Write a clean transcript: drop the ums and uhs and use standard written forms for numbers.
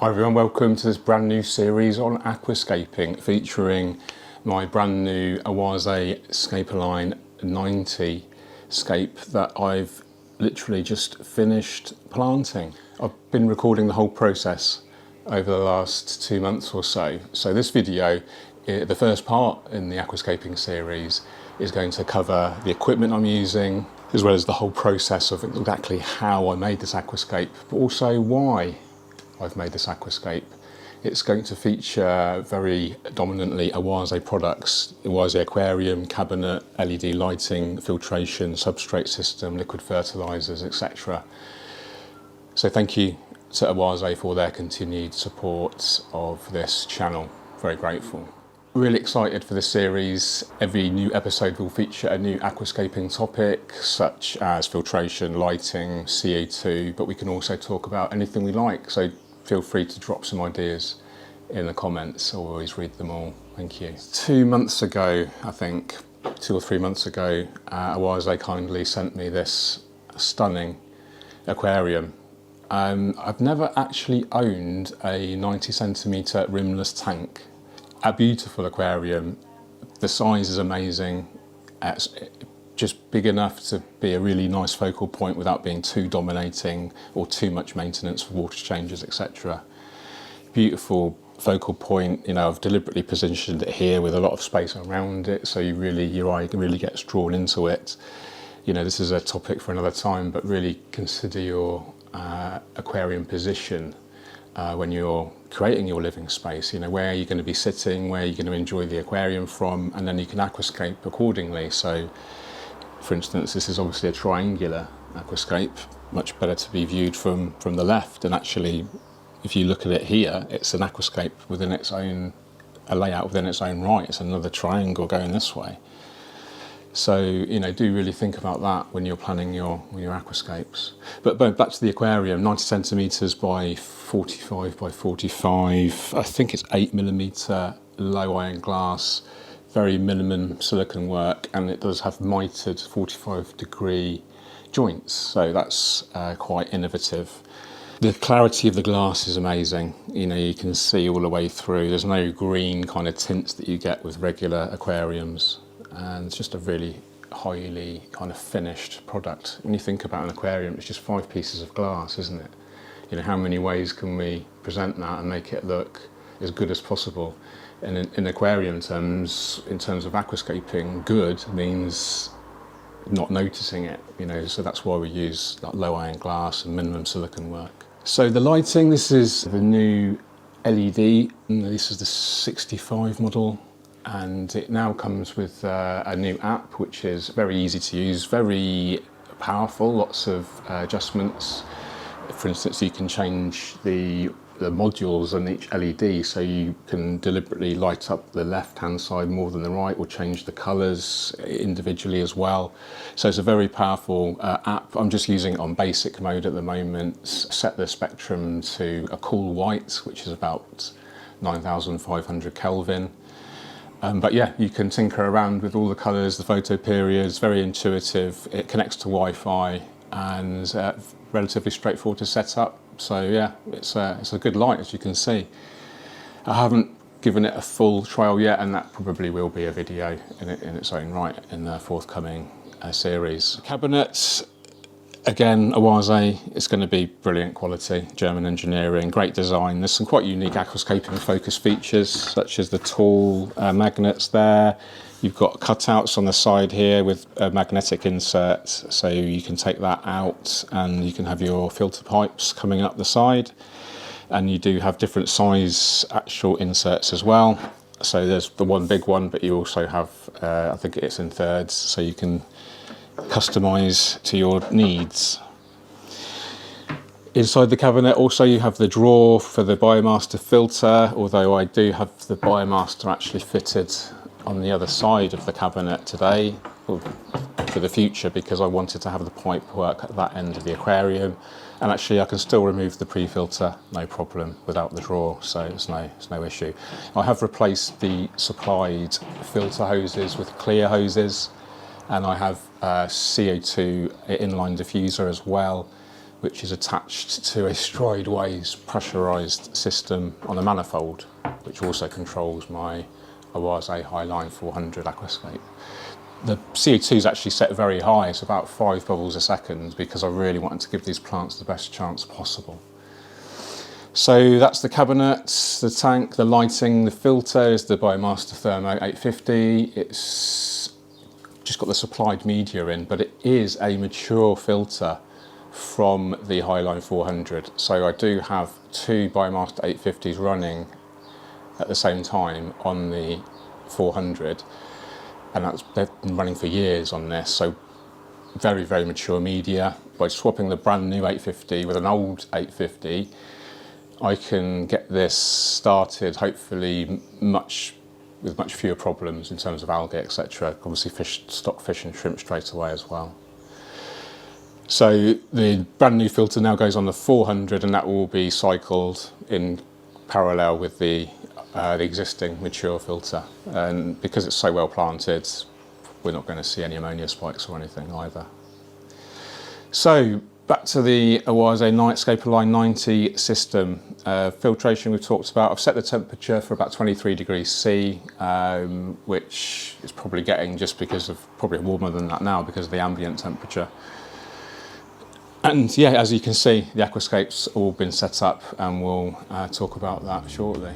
Hi everyone, welcome to this brand new series on aquascaping featuring my brand new Awase Scapeline 90 scape that I've literally just finished planting. I've been recording the whole process over the last 2 months or so. So this video, the first part in the aquascaping series, is going to cover the equipment I'm using, as well as the whole process of exactly how I made this aquascape, but also why I've made this aquascape. It's going to feature very dominantly Awase products, Awase Aquarium, cabinet, LED lighting, filtration, substrate system, liquid fertilizers, etc. So thank you to Awase for their continued support of this channel. Very grateful. Really excited for this series. Every new episode will feature a new aquascaping topic, such as filtration, lighting, CO2, but we can also talk about anything we like. So feel free to drop some ideas in the comments. I'll always read them all. Thank you. 2 months ago, I think, 2 or 3 months ago, Awase kindly sent me this stunning aquarium. I've never actually owned a 90 centimetre rimless tank. A beautiful aquarium. The size is amazing. It's just big enough to be a really nice focal point without being too dominating or too much maintenance for water changes, etc. Beautiful focal point. You know, I've deliberately positioned it here with a lot of space around it, so your eye really gets drawn into it. You know, this is a topic for another time, but really consider your aquarium position when you're creating your living space. You know, where you're going to be sitting, where you're going to enjoy the aquarium from, and then you can aquascape accordingly. So, for instance, this is obviously a triangular aquascape, much better to be viewed from the left. And actually, if you look at it here, it's an aquascape within its own, a layout within its own right. It's another triangle going this way. So, you know, do really think about that when you're planning your aquascapes. But back to the aquarium, 90 centimetres by 45 by 45. I think it's 8mm low iron glass, very minimum silicone work, and it does have mitered 45-degree joints. So that's quite innovative. The clarity of the glass is amazing. You know, you can see all the way through. There's no green kind of tints that you get with regular aquariums. And it's just a really highly kind of finished product. When you think about an aquarium, it's just 5 pieces of glass, isn't it? You know, how many ways can we present that and make it look as good as possible? And in aquarium terms, in terms of aquascaping, good means not noticing it, you know, so that's why we use that low iron glass and minimum silicone work. So the lighting, this is the new LED. This is the 65 model. And it now comes with a new app, which is very easy to use, very powerful, lots of adjustments. For instance, you can change the modules on each LED, so you can deliberately light up the left-hand side more than the right, or change the colours individually as well. So it's a very powerful app. I'm just using it on basic mode at the moment. Set the spectrum to a cool white, which is about 9,500 Kelvin. But yeah, you can tinker around with all the colours, the photo periods, very intuitive. It connects to Wi-Fi and relatively straightforward to set up. So yeah, it's a good light, as you can see. I haven't given it a full trial yet, and that probably will be a video in its own right in the forthcoming series. Cabinets, again, Awase, it's going to be brilliant quality, German engineering, great design. There's some quite unique aquascaping focus features, such as the tall magnets there. You've got cutouts on the side here with magnetic inserts, so you can take that out and you can have your filter pipes coming up the side. And you do have different size actual inserts as well. So there's the one big one, but you also have, I think it's in thirds, so you can customize to your needs. Inside the cabinet also you have the drawer for the Biomaster filter, although I do have the Biomaster actually fitted on the other side of the cabinet today, for the future, because I wanted to have the pipe work at that end of the aquarium. And actually I can still remove the pre-filter, no problem, without the drawer, so it's no issue. I have replaced the supplied filter hoses with clear hoses, and I have CO2 inline diffuser as well, which is attached to a strideways pressurised system on the manifold, which also controls my Awase Highline 400 Aquascape. The CO2 is actually set very high, it's about 5 bubbles a second, because I really wanted to give these plants the best chance possible. So that's the cabinet, the tank, the lighting, the filter is the Biomaster Thermo 850. It's just got the supplied media in, but it is a mature filter from the Highline 400. So I do have 2 Biomaster 850s running at the same time on the 400, and they've been running for years on this, so very, very mature media. By swapping the brand new 850 with an old 850, I can get this started hopefully with much fewer problems in terms of algae, etc. Obviously stock fish and shrimp straight away as well. So the brand new filter now goes on the 400, and that will be cycled in parallel with the existing mature filter. And because it's so well planted, we're not going to see any ammonia spikes or anything either. So back to the Awase Scapeline 90 system. Filtration we've talked about. I've set the temperature for about 23 degrees C, which is probably getting just because of, probably warmer than that now because of the ambient temperature. And yeah, as you can see, the aquascapes all been set up, and we'll talk about that shortly.